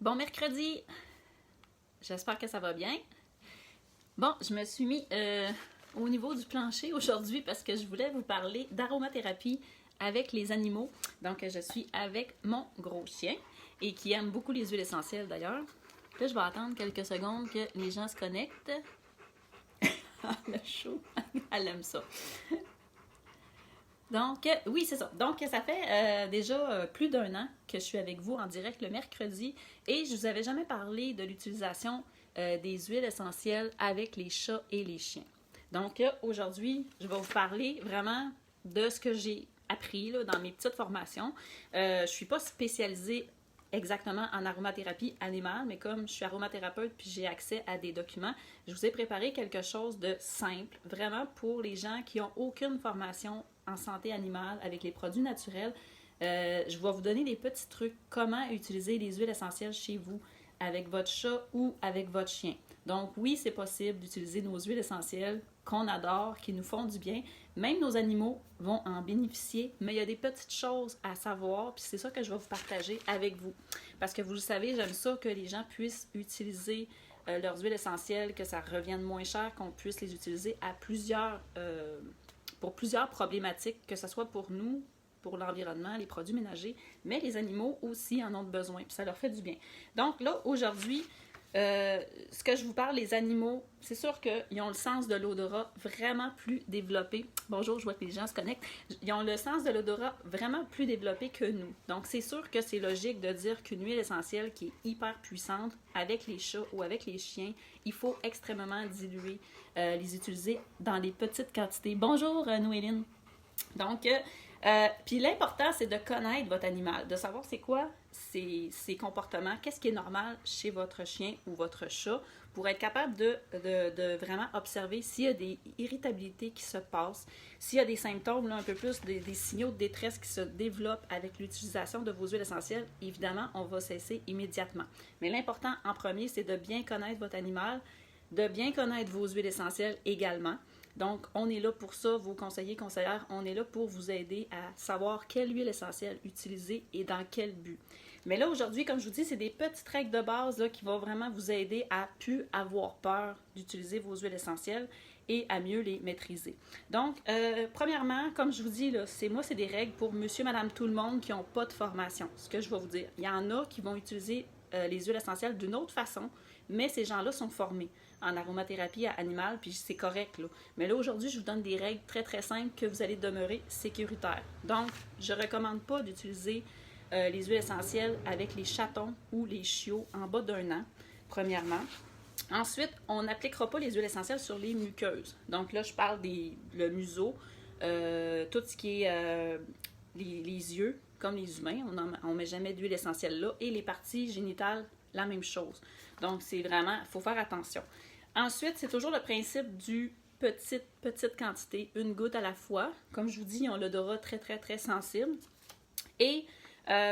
Bon mercredi! J'espère que ça va bien. Bon, je me suis mis au niveau du plancher aujourd'hui parce que je voulais vous parler d'aromathérapie avec les animaux. Donc, je suis avec mon gros chien et qui aime beaucoup les huiles essentielles d'ailleurs. Là, je vais attendre quelques secondes que les gens se connectent. Le chaud, elle aime ça. Donc, oui, c'est ça. Donc, ça fait déjà plus d'1 an que je suis avec vous en direct le mercredi et je vous avais jamais parlé de l'utilisation des huiles essentielles avec les chats et les chiens. Donc, aujourd'hui, je vais vous parler vraiment de ce que j'ai appris là, dans mes petites formations. Je ne suis pas spécialisée exactement en aromathérapie animale, mais comme je suis aromathérapeute puis j'ai accès à des documents, je vous ai préparé quelque chose de simple, vraiment pour les gens qui n'ont aucune formation en santé animale avec les produits naturels. Je vais vous donner des petits trucs, comment utiliser les huiles essentielles chez vous avec votre chat ou avec votre chien. Donc oui, c'est possible d'utiliser nos huiles essentielles qu'on adore, qui nous font du bien. Même nos animaux vont en bénéficier, mais il y a des petites choses à savoir, puis c'est ça que je vais vous partager avec vous. Parce que vous le savez, j'aime ça que les gens puissent utiliser leurs huiles essentielles, que ça revienne moins cher, qu'on puisse les utiliser à pour plusieurs problématiques, que ce soit pour nous, pour l'environnement, les produits ménagers, mais les animaux aussi en ont besoin, puis ça leur fait du bien. Donc là, aujourd'hui, ce que je vous parle, les animaux, c'est sûr qu'ils ont le sens de l'odorat vraiment plus développé. Bonjour, je vois que les gens se connectent. Ils ont le sens de l'odorat vraiment plus développé que nous. Donc, c'est sûr que c'est logique de dire qu'une huile essentielle qui est hyper puissante avec les chats ou avec les chiens, il faut extrêmement diluer, les utiliser dans des petites quantités. Bonjour, Noéline. Donc, puis l'important, c'est de connaître votre animal, de savoir c'est quoi ses comportements, qu'est-ce qui est normal chez votre chien ou votre chat, pour être capable de vraiment observer s'il y a des irritabilités qui se passent, s'il y a des symptômes, là, un peu plus des signaux de détresse qui se développent avec l'utilisation de vos huiles essentielles. Évidemment, on va cesser immédiatement. Mais l'important en premier, c'est de bien connaître votre animal, de bien connaître vos huiles essentielles également. Donc, on est là pour ça, vos conseillers, conseillères, on est là pour vous aider à savoir quelle huile essentielle utiliser et dans quel but. Mais là, aujourd'hui, comme je vous dis, c'est des petites règles de base là, qui vont vraiment vous aider à plus avoir peur d'utiliser vos huiles essentielles et à mieux les maîtriser. Donc, premièrement, comme je vous dis, là, c'est des règles pour monsieur, madame, tout le monde qui n'ont pas de formation. Ce que je vais vous dire, il y en a qui vont utiliser les huiles essentielles d'une autre façon, mais ces gens-là sont formés en aromathérapie animale, puis c'est correct, là. Mais là, aujourd'hui, je vous donne des règles très, très simples que vous allez demeurer sécuritaire. Donc, je ne recommande pas d'utiliser les huiles essentielles avec les chatons ou les chiots en bas d'1 an, premièrement. Ensuite, on n'appliquera pas les huiles essentielles sur les muqueuses. Donc là, je parle le museau, tout ce qui est les yeux, comme les humains, on ne met jamais d'huile essentielle là, et les parties génitales, la même chose. Donc, c'est vraiment, il faut faire attention. Ensuite, c'est toujours le principe du petite quantité, une goutte à la fois. Comme je vous dis, ils ont l'odorat très, très, très sensible. Et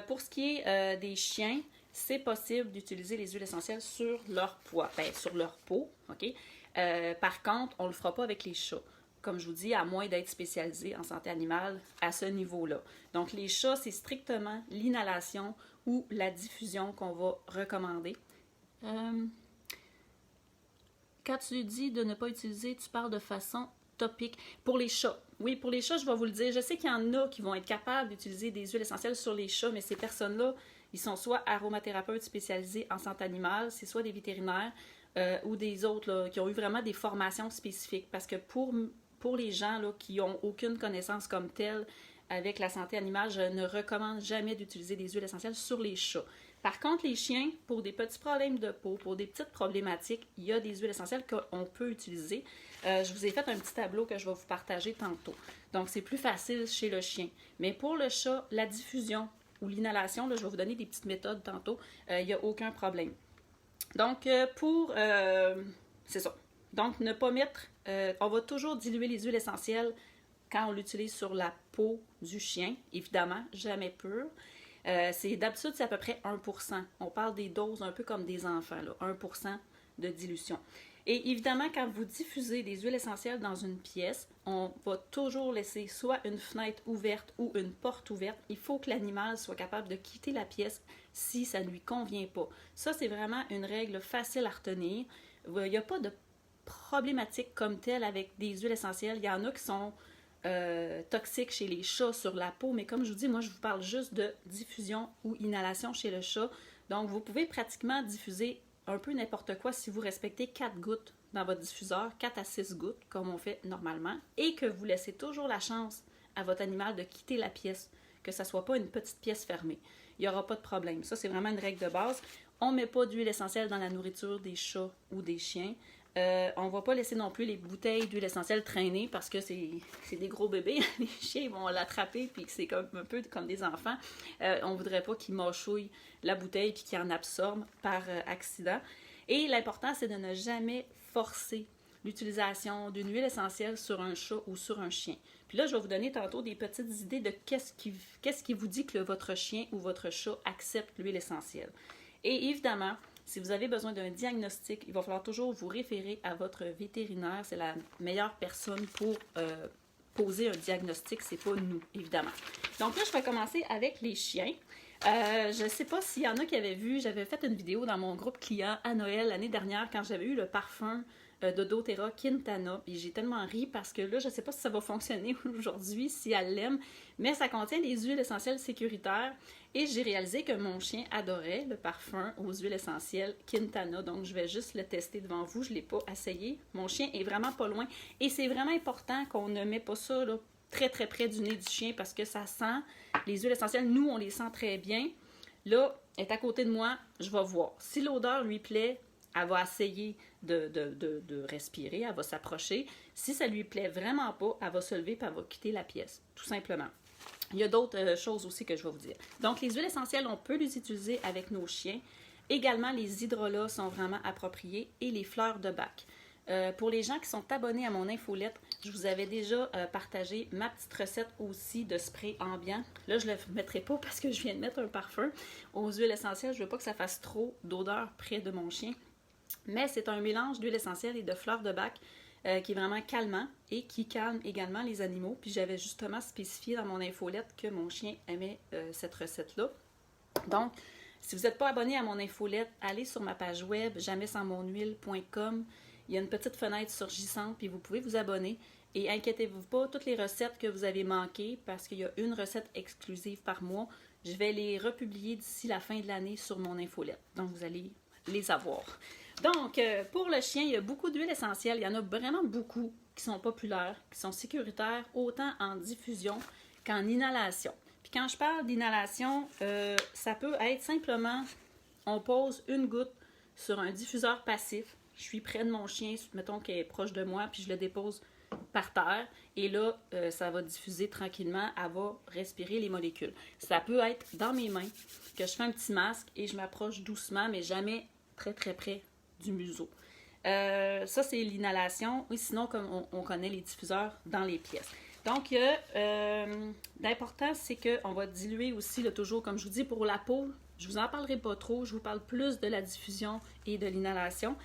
pour ce qui est des chiens, c'est possible d'utiliser les huiles essentielles sur leur poids, sur leur peau, OK? Par contre, on ne le fera pas avec les chats. Comme je vous dis, à moins d'être spécialisé en santé animale à ce niveau-là. Donc, les chats, c'est strictement l'inhalation ou la diffusion qu'on va recommander. Quand tu dis de ne pas utiliser, tu parles de façon topique. Pour les chats, oui, pour les chats, je vais vous le dire. Je sais qu'il y en a qui vont être capables d'utiliser des huiles essentielles sur les chats, mais ces personnes-là, ils sont soit aromathérapeutes spécialisés en santé animale, c'est soit des vétérinaires ou des autres là, qui ont eu vraiment des formations spécifiques. Parce que pour les gens là, qui n'ont aucune connaissance comme telle avec la santé animale, je ne recommande jamais d'utiliser des huiles essentielles sur les chats. Par contre, les chiens, pour des petits problèmes de peau, pour des petites problématiques, il y a des huiles essentielles qu'on peut utiliser. Je vous ai fait un petit tableau que je vais vous partager tantôt. Donc, c'est plus facile chez le chien. Mais pour le chat, la diffusion ou l'inhalation, là, je vais vous donner des petites méthodes tantôt, il n'y a aucun problème. Donc, c'est ça. Donc, ne pas mettre... on va toujours diluer les huiles essentielles quand on l'utilise sur la peau du chien, évidemment, jamais pure. D'habitude, c'est à peu près 1%. On parle des doses un peu comme des enfants, là, 1% de dilution. Et évidemment, quand vous diffusez des huiles essentielles dans une pièce, on va toujours laisser soit une fenêtre ouverte ou une porte ouverte. Il faut que l'animal soit capable de quitter la pièce si ça ne lui convient pas. Ça, c'est vraiment une règle facile à retenir. Il n'y a pas de problématique comme telle avec des huiles essentielles. Il y en a qui sont toxiques chez les chats sur la peau, mais comme je vous dis, moi, je vous parle juste de diffusion ou inhalation chez le chat. Donc, vous pouvez pratiquement diffuser un peu n'importe quoi si vous respectez 4 gouttes dans votre diffuseur, 4 à 6 gouttes, comme on fait normalement, et que vous laissez toujours la chance à votre animal de quitter la pièce, que ça ne soit pas une petite pièce fermée. Il n'y aura pas de problème. Ça, c'est vraiment une règle de base. On ne met pas d'huile essentielle dans la nourriture des chats ou des chiens. On ne va pas laisser non plus les bouteilles d'huile essentielle traîner parce que c'est des gros bébés. Les chiens vont l'attraper puis c'est comme, un peu comme des enfants. On ne voudrait pas qu'ils mâchouillent la bouteille puis qu'ils en absorbent par accident. Et l'important, c'est de ne jamais forcer l'utilisation d'une huile essentielle sur un chat ou sur un chien. Puis là, je vais vous donner tantôt des petites idées de qu'est-ce qui vous dit que votre chien ou votre chat accepte l'huile essentielle. Et évidemment, si vous avez besoin d'un diagnostic, il va falloir toujours vous référer à votre vétérinaire. C'est la meilleure personne pour poser un diagnostic. C'est pas nous, évidemment. Donc là, je vais commencer avec les chiens. Je ne sais pas s'il y en a qui avaient vu, j'avais fait une vidéo dans mon groupe client à Noël l'année dernière quand j'avais eu le parfum de doTERRA Quintana. Et j'ai tellement ri parce que là, je ne sais pas si ça va fonctionner aujourd'hui, si elle l'aime, mais ça contient des huiles essentielles sécuritaires. Et j'ai réalisé que mon chien adorait le parfum aux huiles essentielles Quintana. Donc, je vais juste le tester devant vous. Je ne l'ai pas essayé. Mon chien est vraiment pas loin. Et c'est vraiment important qu'on ne met pas ça là, très, très près du nez du chien parce que ça sent. Les huiles essentielles, nous, on les sent très bien. Là, elle est à côté de moi. Je vais voir. Si l'odeur lui plaît, elle va essayer de respirer. Elle va s'approcher. Si ça lui plaît vraiment pas, elle va se lever et elle va quitter la pièce. Tout simplement. Il y a d'autres choses aussi que je vais vous dire. Donc, les huiles essentielles, on peut les utiliser avec nos chiens. Également, les hydrolats sont vraiment appropriés et les fleurs de bac. Pour les gens qui sont abonnés à mon infolettre, je vous avais déjà partagé ma petite recette aussi de spray ambiant. Là, je ne le mettrai pas parce que je viens de mettre un parfum aux huiles essentielles. Je ne veux pas que ça fasse trop d'odeur près de mon chien. Mais c'est un mélange d'huile essentielle et de fleurs de bac qui est vraiment calmant et qui calme également les animaux. Puis j'avais justement spécifié dans mon infolette que mon chien aimait cette recette-là. Donc, si vous n'êtes pas abonné à mon infolette, allez sur ma page web jamais-sans-mon-huile.com. Il y a une petite fenêtre surgissante, puis vous pouvez vous abonner. Et inquiétez-vous pas, toutes les recettes que vous avez manquées, parce qu'il y a une recette exclusive par mois, je vais les republier d'ici la fin de l'année sur mon infolette. Donc, vous allez les avoir. Donc, pour le chien, il y a beaucoup d'huiles essentielles. Il y en a vraiment beaucoup qui sont populaires, qui sont sécuritaires, autant en diffusion qu'en inhalation. Puis quand je parle d'inhalation, ça peut être simplement, on pose une goutte sur un diffuseur passif. Je suis près de mon chien, mettons qu'il est proche de moi, puis je le dépose par terre. Et là, ça va diffuser tranquillement, elle va respirer les molécules. Ça peut être dans mes mains, que je fais un petit masque et je m'approche doucement, mais jamais très très près du museau. Ça, c'est l'inhalation. Oui, sinon, comme on connaît les diffuseurs dans les pièces. Donc, l'important, c'est qu'on va diluer aussi, là, toujours, comme je vous dis, pour la peau. Je vous en parlerai pas trop. Je vous parle plus de la diffusion et de l'inhalation.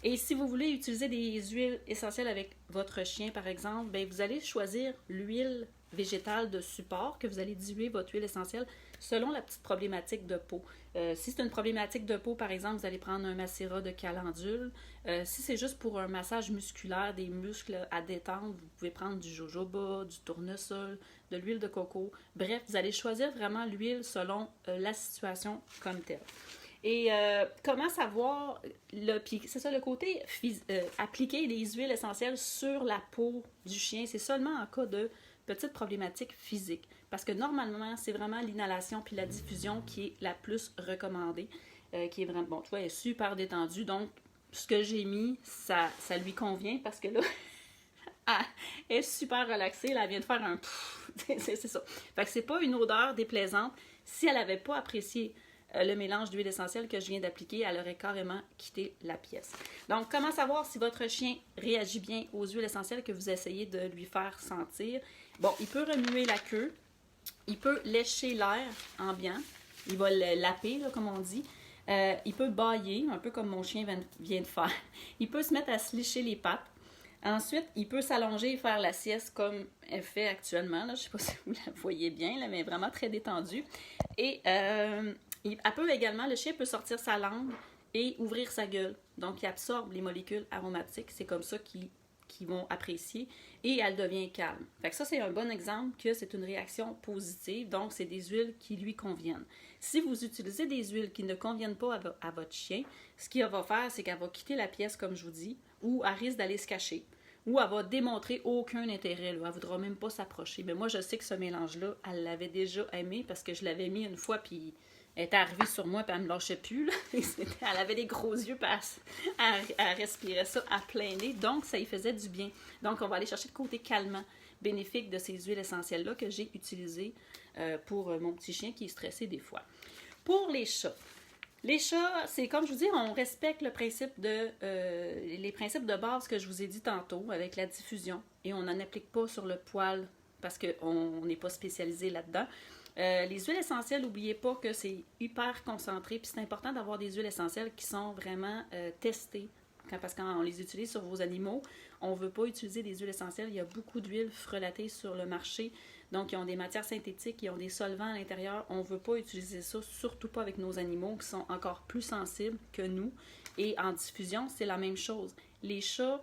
Et si vous voulez utiliser des huiles essentielles avec votre chien, par exemple, bien, vous allez choisir l'huile végétale de support que vous allez diluer votre huile essentielle selon la petite problématique de peau. Si c'est une problématique de peau, par exemple, vous allez prendre un macérat de calendule. Si c'est juste pour un massage musculaire, des muscles à détendre, vous pouvez prendre du jojoba, du tournesol, de l'huile de coco. Bref, vous allez choisir vraiment l'huile selon la situation comme telle. Et comment savoir, c'est ça le côté, appliquer les huiles essentielles sur la peau du chien, c'est seulement en cas de petite problématique physique. Parce que normalement, c'est vraiment l'inhalation puis la diffusion qui est la plus recommandée, qui est vraiment, bon, tu vois, elle est super détendue. Donc, ce que j'ai mis, ça lui convient parce que là, elle est super relaxée. Là, elle vient de faire un c'est ça. Fait que c'est pas une odeur déplaisante. Si elle n'avait pas apprécié le mélange d'huile essentielle que je viens d'appliquer, elle aurait carrément quitté la pièce. Donc, comment savoir si votre chien réagit bien aux huiles essentielles que vous essayez de lui faire sentir? Bon, il peut remuer la queue, il peut lécher l'air ambiant, il va le laper, là, comme on dit. Il peut bâiller, un peu comme mon chien vient de faire. Il peut se mettre à se lécher les pattes. Ensuite, il peut s'allonger et faire la sieste comme elle fait actuellement. Là. Je ne sais pas si vous la voyez bien, là, mais vraiment très détendue. Et le chien peut sortir sa langue et ouvrir sa gueule. Donc, il absorbe les molécules aromatiques. C'est comme ça qu'ils vont apprécier. Et elle devient calme. Fait que ça, c'est un bon exemple que c'est une réaction positive. Donc, c'est des huiles qui lui conviennent. Si vous utilisez des huiles qui ne conviennent pas à votre chien, ce qu'elle va faire, c'est qu'elle va quitter la pièce, comme je vous dis, ou elle risque d'aller se cacher. Ou elle va démontrer aucun intérêt. Là. Elle ne voudra même pas s'approcher. Mais moi, je sais que ce mélange-là, elle l'avait déjà aimé parce que je l'avais mis une fois, puis elle était arrivée sur moi, puis elle ne me lâchait plus. Là. Elle avait des gros yeux, puis elle respirait ça à plein nez. Donc, ça lui faisait du bien. Donc, on va aller chercher le côté calmant, bénéfique de ces huiles essentielles-là que j'ai utilisées pour mon petit chien qui est stressé des fois. Pour les chats. Les chats, c'est comme je vous dis, on respecte le principe les principes de base que je vous ai dit tantôt avec la diffusion et on n'en applique pas sur le poil parce qu'on n'est pas spécialisé là-dedans. Les huiles essentielles, n'oubliez pas que c'est hyper concentré puis c'est important d'avoir des huiles essentielles qui sont vraiment testées. Parce que quand on les utilise sur vos animaux, on ne veut pas utiliser des huiles essentielles. Il y a beaucoup d'huiles frelatées sur le marché. Donc, ils ont des matières synthétiques, ils ont des solvants à l'intérieur. On ne veut pas utiliser ça, surtout pas avec nos animaux qui sont encore plus sensibles que nous. Et en diffusion, c'est la même chose. Les chats,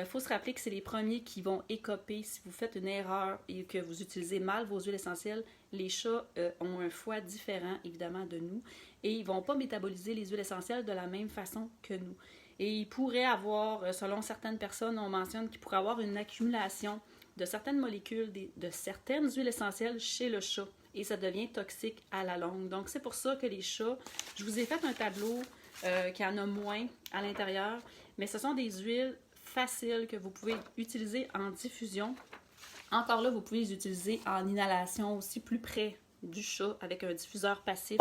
faut se rappeler que c'est les premiers qui vont écoper si vous faites une erreur et que vous utilisez mal vos huiles essentielles. Les chats ont un foie différent, évidemment, de nous. Et ils ne vont pas métaboliser les huiles essentielles de la même façon que nous. Et il pourrait avoir, selon certaines personnes, on mentionne qu'il pourrait avoir une accumulation de certaines molécules, de certaines huiles essentielles chez le chat. Et ça devient toxique à la longue. Donc, c'est pour ça que les chats, je vous ai fait un tableau qui en a moins à l'intérieur, mais ce sont des huiles faciles que vous pouvez utiliser en diffusion. Encore là, vous pouvez les utiliser en inhalation aussi plus près du chat avec un diffuseur passif.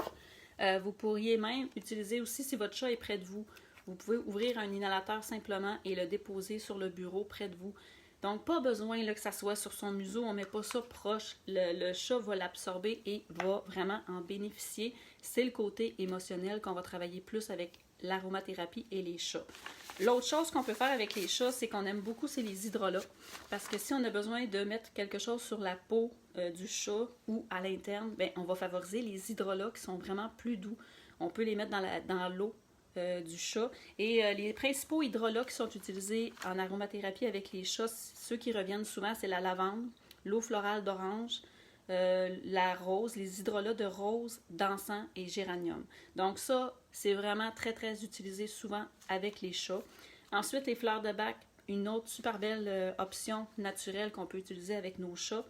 Vous pourriez même utiliser aussi si votre chat est près de vous. Vous pouvez ouvrir un inhalateur simplement et le déposer sur le bureau près de vous. Donc, pas besoin là, que ça soit sur son museau, on ne met pas ça proche. Le chat va l'absorber et va vraiment en bénéficier. C'est le côté émotionnel qu'on va travailler plus avec l'aromathérapie et les chats. L'autre chose qu'on peut faire avec les chats, c'est qu'on aime beaucoup, c'est les hydrolats. Parce que si on a besoin de mettre quelque chose sur la peau du chat ou à l'interne, ben, on va favoriser les hydrolats qui sont vraiment plus doux. On peut les mettre dans l'eau du chat. Et les principaux hydrolats qui sont utilisés en aromathérapie avec les chats, ceux qui reviennent souvent, c'est la lavande, l'eau florale d'orange, la rose, les hydrolats de rose, d'encens et géranium. Donc ça, c'est vraiment très, très utilisé souvent avec les chats. Ensuite, les fleurs de bac, une autre super belle option naturelle qu'on peut utiliser avec nos chats.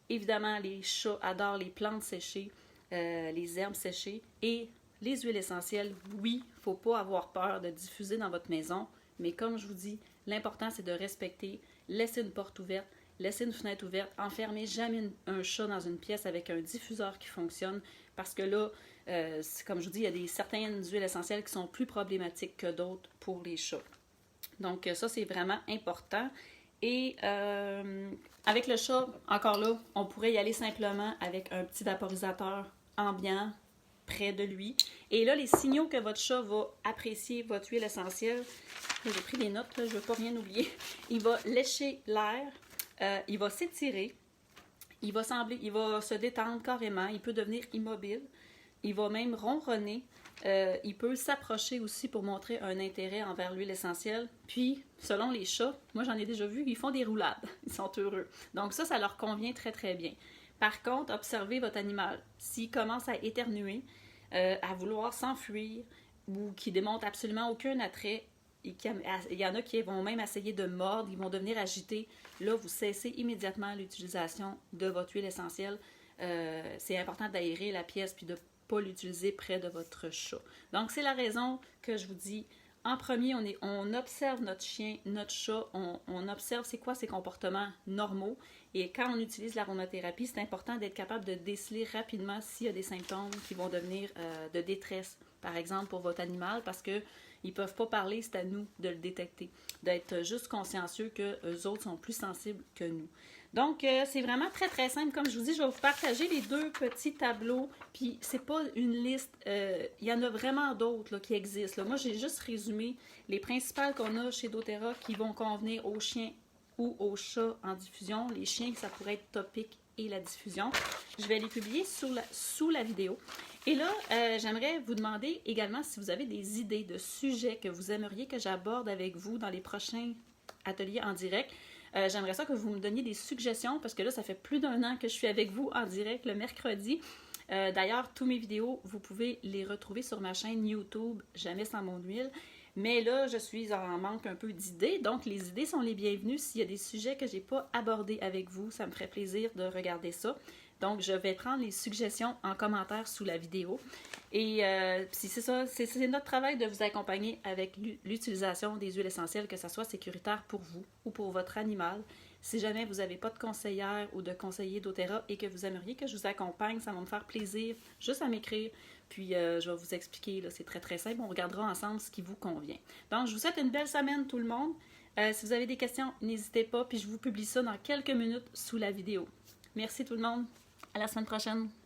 Évidemment, les chats adorent les plantes séchées, les herbes séchées et les huiles essentielles. Oui, il ne faut pas avoir peur de diffuser dans votre maison, mais comme je vous dis, l'important c'est de respecter, laisser une porte ouverte, laisser une fenêtre ouverte, enfermer jamais un chat dans une pièce avec un diffuseur qui fonctionne, parce que là, comme je vous dis, il y a certaines huiles essentielles qui sont plus problématiques que d'autres pour les chats. Donc ça, c'est vraiment important. Et avec le chat, encore là, on pourrait y aller simplement avec un petit vaporisateur ambiant près de lui. Et là, les signaux que votre chat va apprécier votre huile essentielle, j'ai pris des notes, là, je ne veux pas rien oublier. Il va lécher l'air, il va s'étirer, il va se détendre carrément, il peut devenir immobile, il va même ronronner, il peut s'approcher aussi pour montrer un intérêt envers l'huile essentielle. Puis, selon les chats, moi j'en ai déjà vu, ils font des roulades, ils sont heureux. Donc ça leur convient très très bien. Par contre, observez votre animal. S'il commence à éternuer, à vouloir s'enfuir ou qui démontre absolument aucun attrait, il y en a qui vont même essayer de mordre, ils vont devenir agités. Là, vous cessez immédiatement l'utilisation de votre huile essentielle. C'est important d'aérer la pièce puis de ne pas l'utiliser près de votre chat. Donc, c'est la raison que je vous dis. En premier, on observe notre chien, notre chat, on observe c'est quoi ses comportements normaux. Et quand on utilise l'aromathérapie, c'est important d'être capable de déceler rapidement s'il y a des symptômes qui vont devenir de détresse, par exemple, pour votre animal, parce que Ils ne peuvent pas parler, c'est à nous de le détecter, d'être juste consciencieux que eux autres sont plus sensibles que nous. Donc, c'est vraiment très, très simple. Comme je vous dis, je vais vous partager les deux petits tableaux. Puis, c'est pas une liste. Il y en a vraiment d'autres qui existent. Là. Moi, j'ai juste résumé les principales qu'on a chez doTERRA qui vont convenir aux chiens ou aux chats en diffusion. Les chiens, ça pourrait être topique et la diffusion. Je vais les publier sous la vidéo. Et là, j'aimerais vous demander également si vous avez des idées de sujets que vous aimeriez que j'aborde avec vous dans les prochains ateliers en direct. J'aimerais ça que vous me donniez des suggestions parce que là, ça fait plus d'1 an que je suis avec vous en direct le mercredi. D'ailleurs, tous mes vidéos, vous pouvez les retrouver sur ma chaîne YouTube Jamais sans mon huile. Mais là, je suis en manque un peu d'idées, donc les idées sont les bienvenues. S'il y a des sujets que je n'ai pas abordés avec vous, ça me ferait plaisir de regarder ça. Donc, je vais prendre les suggestions en commentaire sous la vidéo. Et c'est ça, c'est notre travail de vous accompagner avec l'utilisation des huiles essentielles, que ça soit sécuritaire pour vous ou pour votre animal. Si jamais vous n'avez pas de conseillère ou de conseiller doTERRA et que vous aimeriez que je vous accompagne, ça va me faire plaisir juste à m'écrire. Puis, je vais vous expliquer, là, c'est très, très simple. On regardera ensemble ce qui vous convient. Donc, je vous souhaite une belle semaine, tout le monde. Si vous avez des questions, n'hésitez pas. Puis, je vous publie ça dans quelques minutes sous la vidéo. Merci tout le monde. À la semaine prochaine.